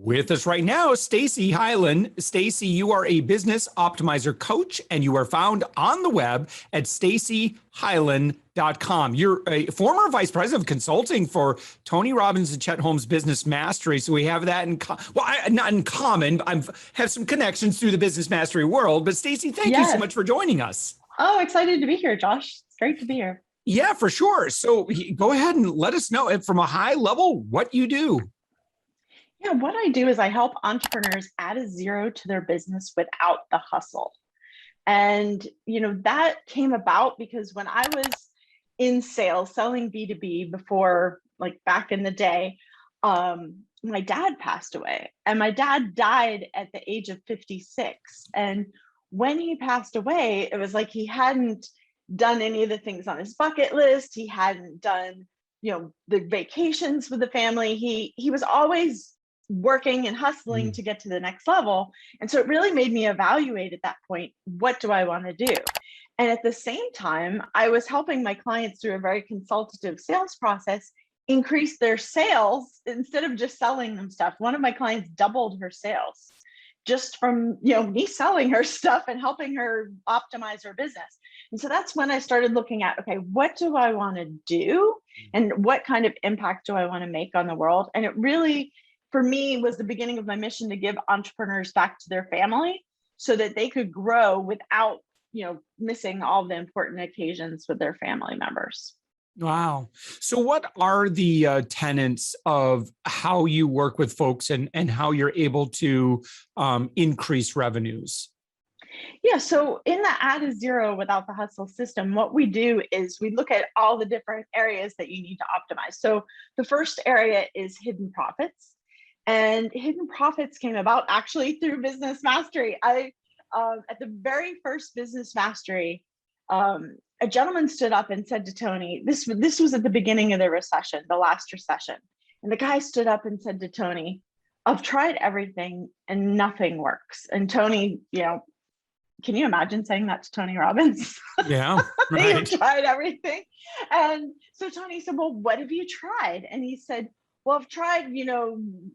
With us right now, Stacy Hylen. Stacy, you are a business optimizer coach, and you are found on the web at stacyhylen.com. You're a former vice president of consulting for Tony Robbins and Chet Holmes Business Mastery. So we have that in not in common. I have some connections through the business mastery world. But Stacy, thank you so much for joining us. Oh, excited to be here, Josh. It's great to be here. Yeah, for sure. So go ahead and let us know from a high level what you do. Yeah, what I do is I help entrepreneurs add a zero to their business without the hustle. And, that came about because when I was in sales, selling B2B before, like back in the day, my dad passed away, and my dad died at the age of 56. And when he passed away, it was like he hadn't done any of the things on his bucket list. He hadn't done, the vacations with the family. He was always working and hustling to get to the next level. And so it really made me evaluate at that point, what do I want to do? And at the same time, I was helping my clients through a very consultative sales process increase their sales instead of just selling them stuff. One of my clients doubled her sales just from me selling her stuff and helping her optimize her business. And so that's when I started looking at, okay, what do I want to do? And what kind of impact do I want to make on the world? And it really, for me, was the beginning of my mission to give entrepreneurs back to their family so that they could grow without, missing all the important occasions with their family members. Wow. So what are the tenets of how you work with folks and how you're able to increase revenues? Yeah, so in the add a zero without the hustle system, what we do is we look at all the different areas that you need to optimize. So the first area is hidden profits. And hidden profits came about actually through business mastery. At the very first business mastery, a gentleman stood up and said to Tony, this was at the beginning of the recession, the last recession. And the guy stood up and said to Tony, I've tried everything and nothing works. And Tony, can you imagine saying that to Tony Robbins? Yeah, right. You've tried everything. And so Tony said, well, what have you tried? And he said, well, I've tried,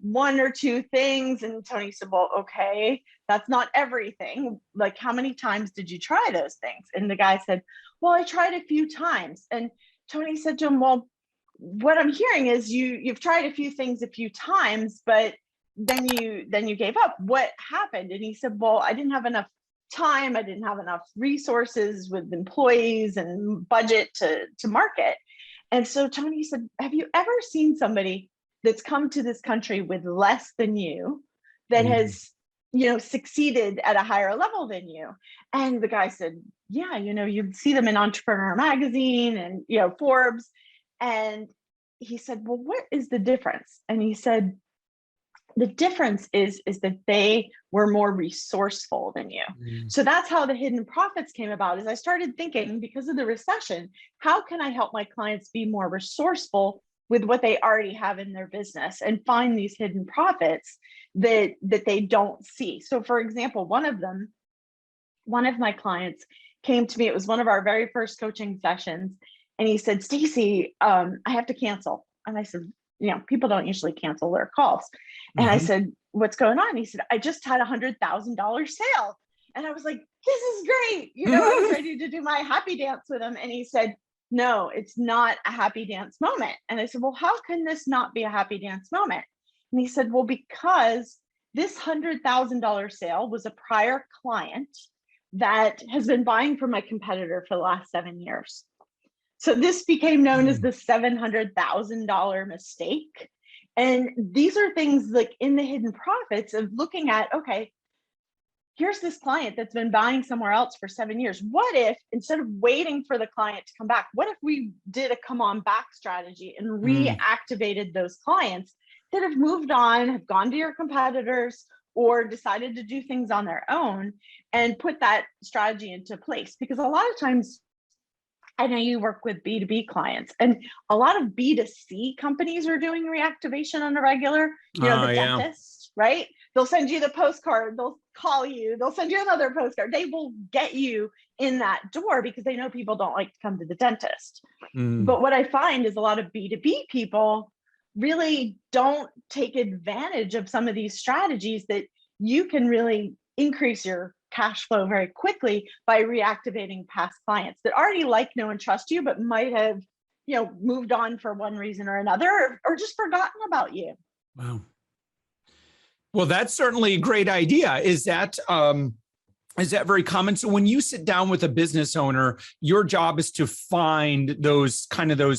one or two things. And Tony said, well, okay, that's not everything. Like, how many times did you try those things? And the guy said, well, I tried a few times. And Tony said to him, well, what I'm hearing is you've tried a few things a few times, but then you gave up. What happened? And he said, well, I didn't have enough time. I didn't have enough resources with employees and budget to market. And so Tony said, have you ever seen somebody that's come to this country with less than you that has, succeeded at a higher level than you? And the guy said, yeah, you see them in Entrepreneur Magazine and, Forbes. And he said, well, what is the difference? And he said, the difference is that they were more resourceful than you. So that's how the hidden profits came about. Is I started thinking, because of the recession, how can I help my clients be more resourceful with what they already have in their business and find these hidden profits that they don't see? So for example, one of my clients came to me. It was one of our very first coaching sessions. And he said, Stacy, I have to cancel. And I said, people don't usually cancel their calls. And I said, what's going on? He said, I just had $100,000 sale. And I was like, this is great. I was ready to do my happy dance with him. And he said, no, it's not a happy dance moment. And I said, well, how can this not be a happy dance moment? And he said, well, because this $100,000 sale was a prior client that has been buying from my competitor for the last 7 years. So this became known as the $700,000 mistake. And these are things like in the hidden profits of looking at, okay, here's this client that's been buying somewhere else for 7 years. What if, instead of waiting for the client to come back, what if we did a come on back strategy and reactivated those clients that have moved on, have gone to your competitors, or decided to do things on their own and put that strategy into place? Because a lot of times, I know you work with B2B clients, and a lot of B2C companies are doing reactivation on a regular, the dentist, right? They'll send you the postcard, they'll call you, they'll send you another postcard. They will get you in that door because they know people don't like to come to the dentist. But what I find is a lot of B2B people really don't take advantage of some of these strategies that you can really increase your cash flow very quickly by reactivating past clients that already like, know, and trust you, but might have, moved on for one reason or another, or just forgotten about you. Wow. Well, that's certainly a great idea. Is that very common? So when you sit down with a business owner, your job is to find those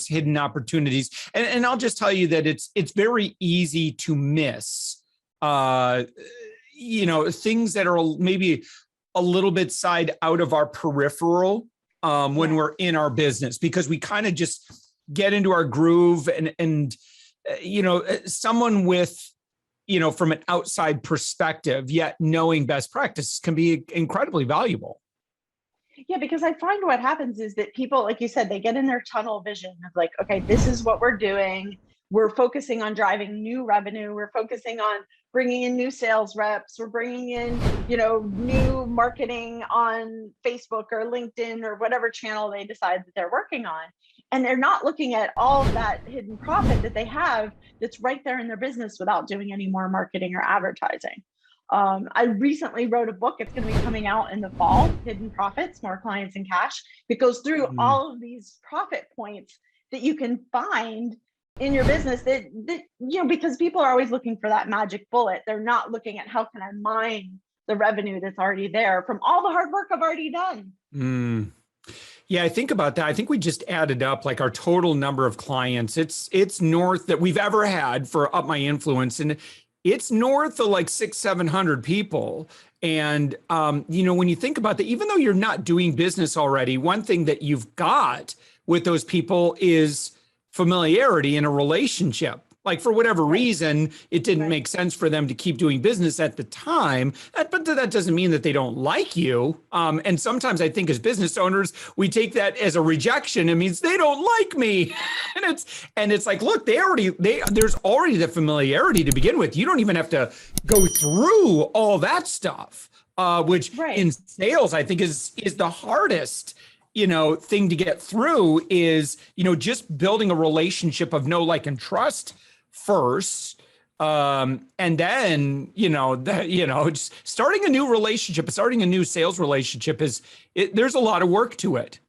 hidden opportunities. And I'll just tell you that it's very easy to miss, things that are maybe a little bit side out of our peripheral when we're in our business, because we kind of just get into our groove and someone with, from an outside perspective, yet knowing best practice can be incredibly valuable. Yeah, because I find what happens is that people, like you said, they get in their tunnel vision of like, okay, this is what we're doing. We're focusing on driving new revenue. We're focusing on bringing in new sales reps. We're bringing in, new marketing on Facebook or LinkedIn or whatever channel they decide that they're working on. And they're not looking at all of that hidden profit that they have that's right there in their business without doing any more marketing or advertising. I recently wrote a book. It's going to be coming out in the fall, Hidden Profits, More Clients and Cash. It goes through all of these profit points that you can find in your business that because people are always looking for that magic bullet. They're not looking at how can I mine the revenue that's already there from all the hard work I've already done. Yeah, I think about that. I think we just added up like our total number of clients. It's north that we've ever had for Up My Influence, and it's north of like 600-700 people. And when you think about that, even though you're not doing business already, one thing that you've got with those people is familiarity in a relationship. Like for whatever reason, it didn't make sense for them to keep doing business at the time. But that doesn't mean that they don't like you. And sometimes I think as business owners, we take that as a rejection. It means they don't like me. and it's like, look, there's already the familiarity to begin with. You don't even have to go through all that stuff, which in sales, I think is the hardest thing to get through is, just building a relationship of know, like, and trust first. And then, just starting a new relationship, starting a new sales relationship there's a lot of work to it.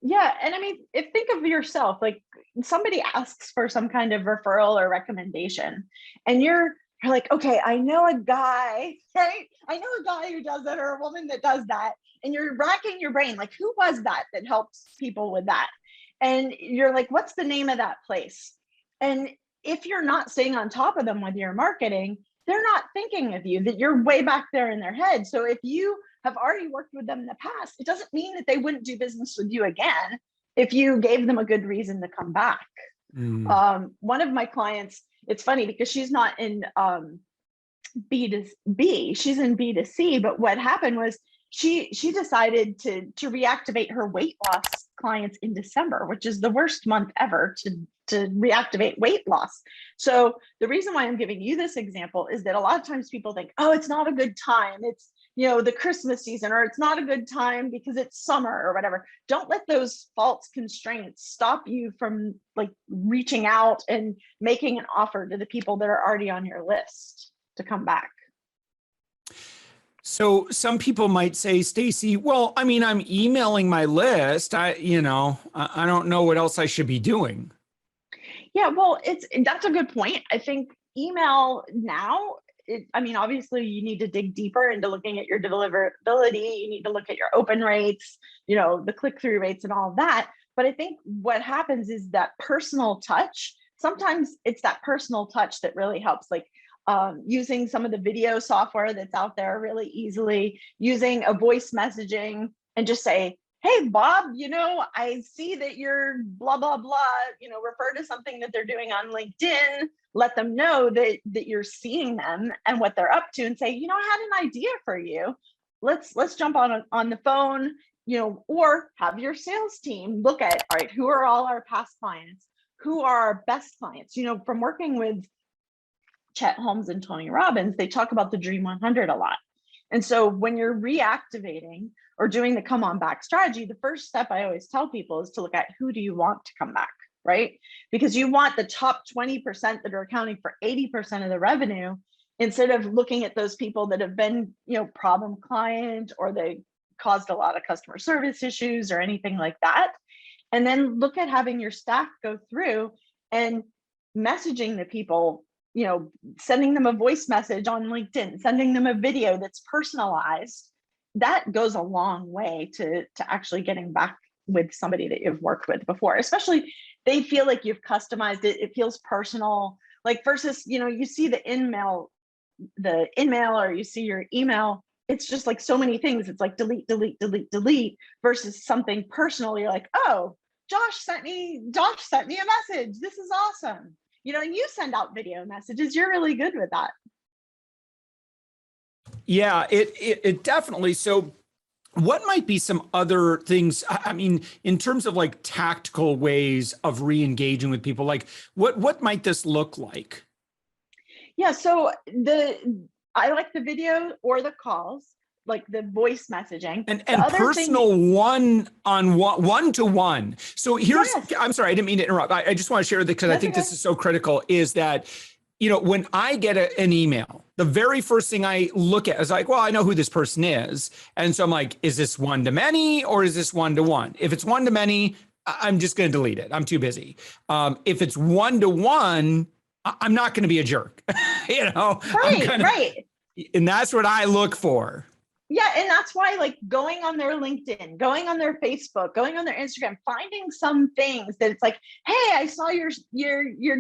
Yeah. And I mean, think of yourself, like somebody asks for some kind of referral or recommendation and you're like, okay, I know a guy, right? I know a guy who does that or a woman that does that. And you're racking your brain, like, who was that helps people with that? And you're like, what's the name of that place? And if you're not staying on top of them with your marketing, they're not thinking of you, that you're way back there in their head. So if you have already worked with them in the past, it doesn't mean that they wouldn't do business with you again if you gave them a good reason to come back. One of my clients, it's funny because she's not in B2B, she's in B2C, but what happened was she decided to reactivate her weight loss clients in December, which is the worst month ever to reactivate weight loss. So the reason why I'm giving you this example is that a lot of times people think, oh, it's not a good time. It's, the Christmas season, or it's not a good time because it's summer or whatever. Don't let those false constraints stop you from like reaching out and making an offer to the people that are already on your list to come back. So some people might say, Stacy, well, I mean, I'm emailing my list. I don't know what else I should be doing. Yeah, well, that's a good point. I think email now, obviously you need to dig deeper into looking at your deliverability. You need to look at your open rates, the click-through rates and all of that. But I think what happens is that personal touch, sometimes it's that personal touch that really helps, like using some of the video software that's out there really easily, using a voice messaging and just say, hey, Bob, I see that you're blah, blah, blah, refer to something that they're doing on LinkedIn, let them know that you're seeing them and what they're up to and say, I had an idea for you. Let's jump on the phone, or have your sales team look at, all right, who are all our past clients? Who are our best clients? From working with Chet Holmes and Tony Robbins, they talk about the Dream 100 a lot. And so when you're reactivating or doing the come on back strategy, the first step I always tell people is to look at who do you want to come back? right? Because you want the top 20% that are accounting for 80% of the revenue, instead of looking at those people that have been, problem client, or they caused a lot of customer service issues or anything like that. And then look at having your staff go through and messaging the people, sending them a voice message on LinkedIn, sending them a video that's personalized. That goes a long way to actually getting back with somebody that you've worked with before, especially they feel like you've customized it. It feels personal, like versus, you see the email, or you see your email, it's just like so many things. It's like delete, delete, delete, delete, versus something personal. You're like, oh, Josh sent me a message. This is awesome. And you send out video messages. You're really good with that. Yeah, it definitely. So what might be some other things? I mean, in terms of like tactical ways of re-engaging with people, like what might this look like? Yeah, so I like the video or the calls, like the voice messaging and personal one-to-one. So here's, yes. I'm sorry, I didn't mean to interrupt. I just want to share this because I think this is so critical, is that, when I get an email, the very first thing I look at is like, well, I know who this person is. And so I'm like, is this one-to-many or is this one-to-one? If it's one-to-many, I'm just going to delete it. I'm too busy. If it's one-to-one, I'm not going to be a jerk, Right. And that's what I look for. Yeah. And that's why, like, going on their LinkedIn, going on their Facebook, going on their Instagram, finding some things that it's like, hey, I saw your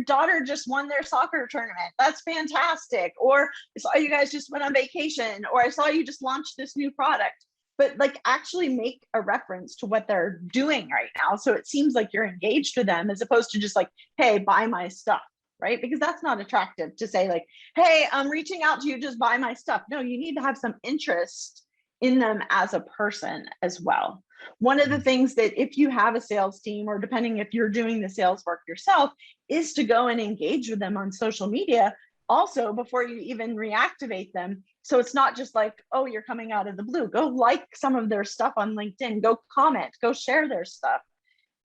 daughter just won their soccer tournament. That's fantastic. Or I saw you guys just went on vacation, or I saw you just launched this new product. But like, actually make a reference to what they're doing right now. So it seems like you're engaged with them, as opposed to just like, hey, buy my stuff. Right? Because that's not attractive to say like, hey, I'm reaching out to you, just buy my stuff. No, you need to have some interest in them as a person as well. One of the things that if you have a sales team, or depending if you're doing the sales work yourself, is to go and engage with them on social media also before you even reactivate them. So it's not just like, oh, you're coming out of the blue. Go like some of their stuff on LinkedIn, go comment, go share their stuff.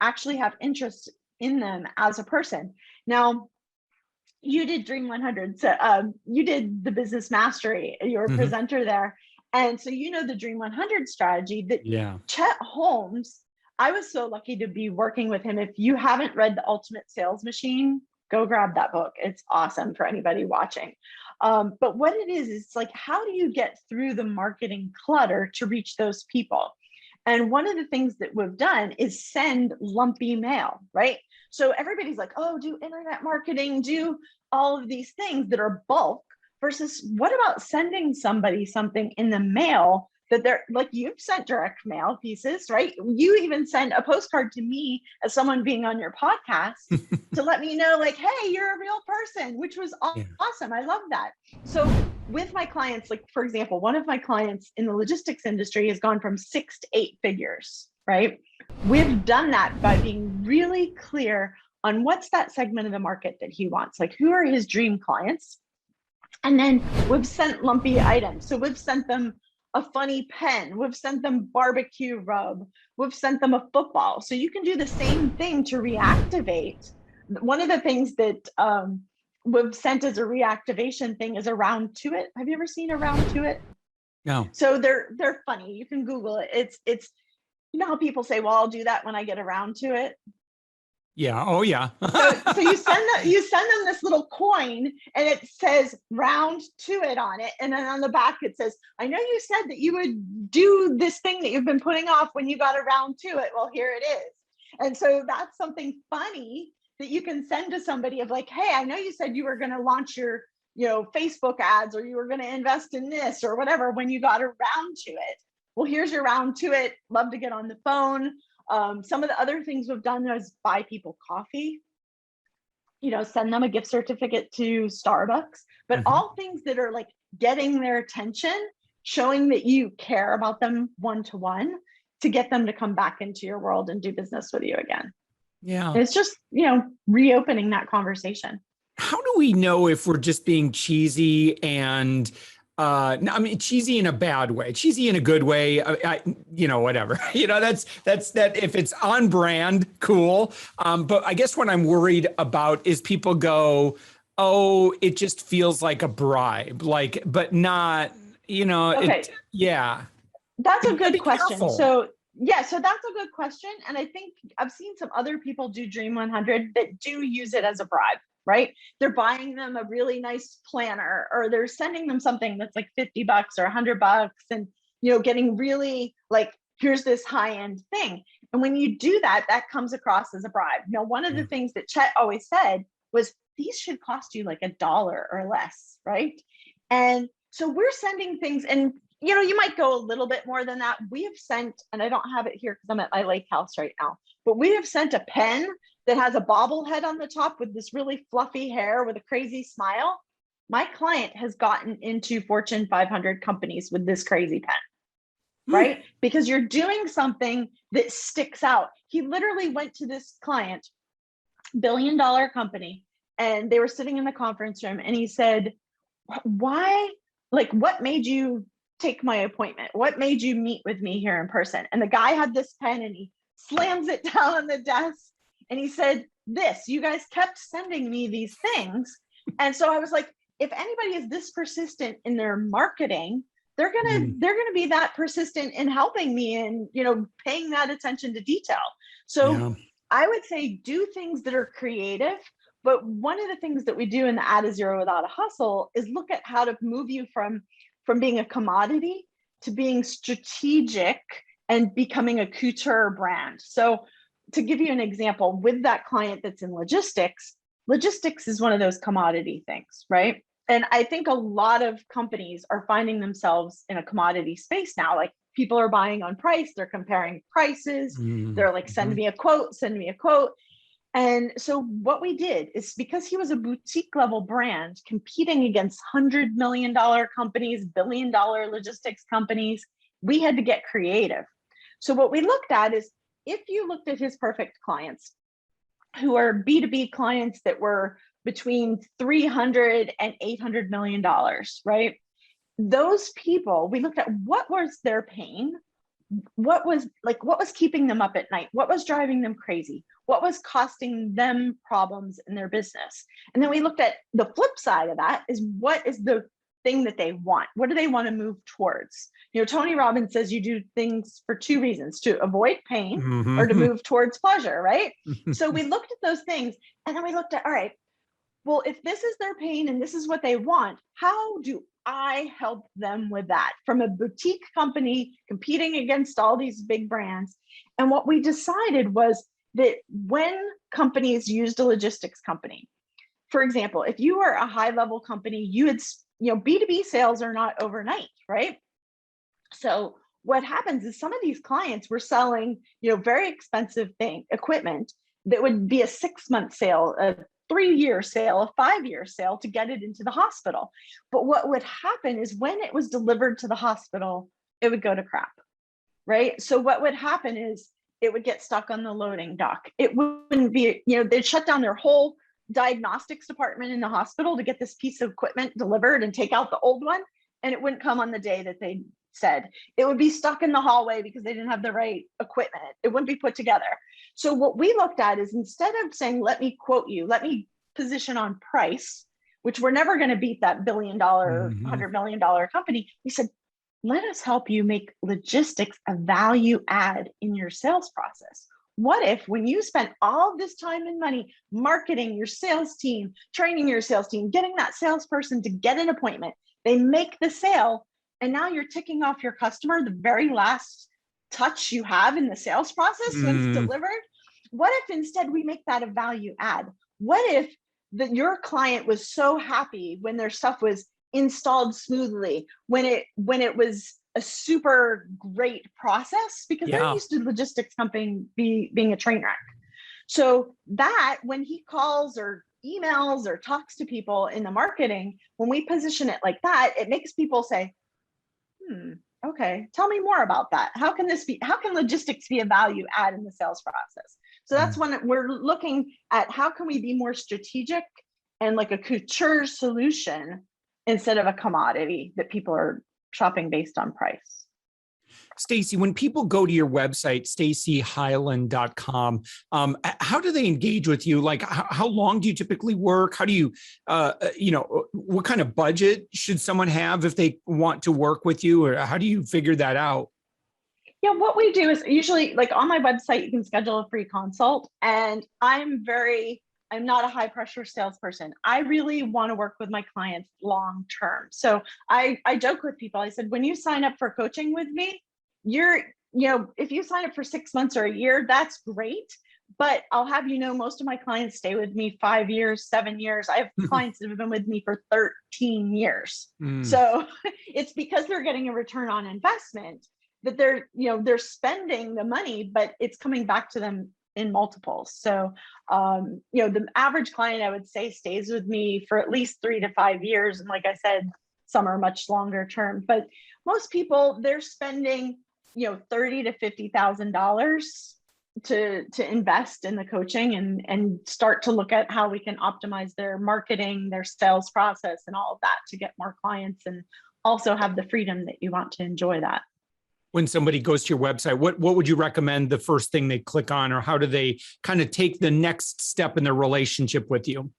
Actually have interest in them as a person. Now, you did Dream 100. So you did the business mastery. You were a presenter there. And so, the Dream 100 strategy that Chet Holmes, I was so lucky to be working with him. If you haven't read The Ultimate Sales Machine, go grab that book. It's awesome for anybody watching. But what it is, it's like, how do you get through the marketing clutter to reach those people? And one of the things that we've done is send lumpy mail, right? So everybody's like, oh, do internet marketing, do all of these things that are bulk, versus what about sending somebody something in the mail that they're like, you've sent direct mail pieces, right? You even send a postcard to me as someone being on your podcast to let me know like, hey, you're a real person, which was awesome. I love that. So with my clients, like, for example, one of my clients in the logistics industry has gone from 6 to 8 figures, right? We've done that by being really clear on what's that segment of the market that he wants, like who are his dream clients. And then we've sent lumpy items. So we've sent them a funny pen, we've sent them barbecue rub, we've sent them a football. So you can do the same thing to reactivate. One of the things that we've sent as a reactivation thing is a round to it. Have you ever seen a round to it? No. So they're funny. You can Google it. It's how people say, well, I'll do that when I get around to it. Yeah. Oh, yeah. so you send them this little coin, and it says round to it on it. And then on the back, it says, I know you said that you would do this thing that you've been putting off when you got around to it. Well, here it is. And so that's something funny that you can send to somebody of like, hey, I know you said you were going to launch your, Facebook ads, or you were going to invest in this or whatever when you got around to it. Well, here's your round to it. Love to get on the phone. Some of the other things we've done is buy people coffee, send them a gift certificate to Starbucks, but all things that are like getting their attention, showing that you care about them one-to-one to get them to come back into your world and do business with you again. Yeah. And it's just, reopening that conversation. How do we know if we're just being cheesy and No, I mean, cheesy in a bad way, cheesy in a good way. Whatever. That's that. If it's on brand, cool. But I guess what I'm worried about is people go, oh, it just feels like a bribe, like, but not, Okay, yeah. that's You a gotta good be question. careful. So yeah, so that's a good question. And I think I've seen some other people do Dream 100 that do use it as a bribe, right? They're buying them a really nice planner, or they're sending them something that's like $50 or $100, and getting really like, here's this high-end thing. And when you do that, that comes across as a bribe. Now, one of the things that Chet always said was, these should cost you like $1 or less, right? And so we're sending things, and you might go a little bit more than that. We have sent, and I don't have it here because I'm at my lake house right now, but we have sent a pen that has a bobblehead on the top with this really fluffy hair with a crazy smile. My client has gotten into Fortune 500 companies with this crazy pen, right? Because you're doing something that sticks out. He literally went to this client, billion-dollar company, and they were sitting in the conference room, and he said, why, like, what made you take my appointment? What made you meet with me here in person? And the guy had this pen, and he slams it down on the desk, and he said, you guys kept sending me these things. And so I was like, if anybody is this persistent in their marketing, they're gonna be that persistent in helping me and paying that attention to detail. So I would say do things that are creative. But one of the things that we do in the Add a Zero Without a Hustle is look at how to move you from being a commodity to being strategic and becoming a couture brand. So to give you an example, with that client that's in logistics is one of those commodity things, right? And I think a lot of companies are finding themselves in a commodity space now. Like, people are buying on price, they're comparing prices, they're like, send me a quote. And so what we did is, because he was a boutique level brand competing against $100 million companies, billion-dollar logistics companies, we had to get creative. So what we looked at is, if you looked at his perfect clients, who are B2B clients that were between $300 and $800 million, right? Those people, we looked at what was their pain, what was keeping them up at night, what was driving them crazy, what was costing them problems in their business. And then we looked at the flip side of that, is what is the thing that they want? What do they want to move towards? Tony Robbins says you do things for two reasons: to avoid pain or to move towards pleasure, right? So we looked at those things, and then we looked at, all right, well, if this is their pain and this is what they want, how do I help them with that from a boutique company competing against all these big brands? And what we decided was that when companies used a logistics company, for example, if you are a high level company, you had, B2B sales are not overnight, right? So what happens is, some of these clients were selling, very expensive equipment that would be a 6-month sale, a 3-year sale, a 5-year sale to get it into the hospital. But what would happen is, when it was delivered to the hospital, it would go to crap, right? So what would happen is, it would get stuck on the loading dock. It wouldn't be, they'd shut down their whole diagnostics department in the hospital to get this piece of equipment delivered and take out the old one, and it wouldn't come on the day that they said. It would be stuck in the hallway because they didn't have the right equipment. It wouldn't be put together. So what we looked at is, instead of saying, let me quote you, let me position on price, which we're never going to beat that billion-dollar, $100 million company, we said, let us help you make logistics a value add in your sales process. What if, when you spent all this time and money marketing your sales team, training your sales team, getting that salesperson to get an appointment, they make the sale, and now you're ticking off your customer, the very last touch you have in the sales process when it's delivered? What if instead we make that a value add? What if your client was so happy when their stuff was installed smoothly, when it was a super great process, because they're used to logistics company being a train wreck. So that, when he calls or emails or talks to people in the marketing, when we position it like that, it makes people say, okay, tell me more about that. How can logistics be a value add in the sales process? So that's when we're looking at, how can we be more strategic and like a couture solution instead of a commodity that people are shopping based on price. Stacy, when people go to your website, stacyhylen.com, how do they engage with you? Like, how long do you typically work? How do you, what kind of budget should someone have if they want to work with you? Or how do you figure that out? Yeah, what we do is usually, like, on my website, you can schedule a free consult. And I'm not a high pressure salesperson. I really want to work with my clients long term. So I joke with people. I said, when you sign up for coaching with me, if you sign up for 6 months or a year, that's great. But I'll have most of my clients stay with me 5 years, 7 years. I have clients that have been with me for 13 years. So it's because they're getting a return on investment that they're spending the money, but it's coming back to them in multiples. So, the average client, I would say, stays with me for at least 3 to 5 years. And like I said, some are much longer term, but most people, they're spending, $30,000 to $50,000 to invest in the coaching and start to look at how we can optimize their marketing, their sales process, and all of that to get more clients and also have the freedom that you want to enjoy that. When somebody goes to your website, what would you recommend the first thing they click on, or how do they kind of take the next step in their relationship with you?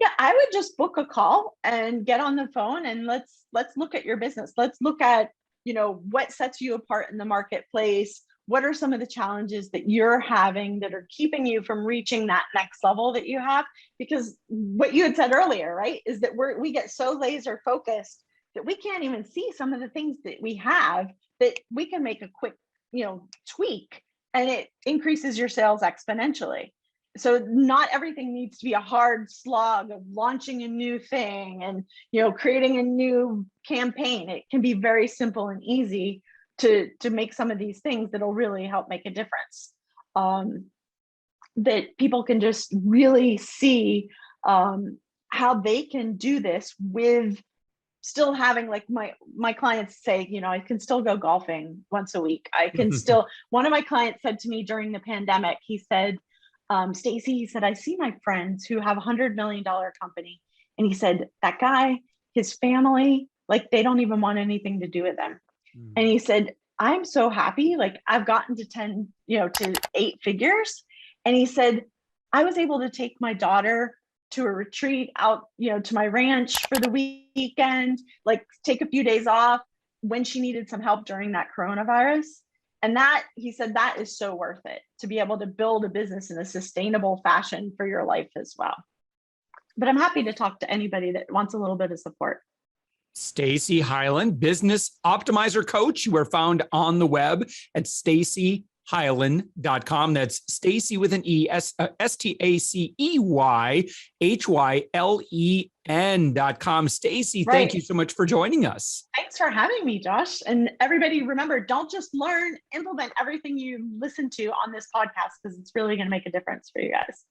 Yeah, I would just book a call and get on the phone and let's look at your business. Let's look at, what sets you apart in the marketplace. What are some of the challenges that you're having that are keeping you from reaching that next level that you have? Because what you had said earlier, right, is that we get so laser focused that we can't even see some of the things that we have that we can make a quick, tweak, and it increases your sales exponentially. So not everything needs to be a hard slog of launching a new thing and, creating a new campaign. It can be very simple and easy to make some of these things that'll really help make a difference. That people can just really see how they can do this with still having, like, my clients say, I can still go golfing once a week. I can still, one of my clients said to me during the pandemic, he said, Stacy, he said, I see my friends who have $100 million company. And he said, that guy, his family, like, they don't even want anything to do with them. And he said, I'm so happy. Like, I've gotten to 10, to 8 figures. And he said, I was able to take my daughter to a retreat out, to my ranch for the weekend, like take a few days off when she needed some help during that coronavirus. And that, he said, that is so worth it to be able to build a business in a sustainable fashion for your life as well. But I'm happy to talk to anybody that wants a little bit of support. Stacy Hylen, business optimizer coach. You are found on the web at stacyhylen.com. That's Stacy with an E, STACEYHYLEN.com. Stacy, Right. Thank you so much for joining us. Thanks for having me, Josh. And everybody, remember, don't just learn, implement everything you listen to on this podcast, because it's really going to make a difference for you guys.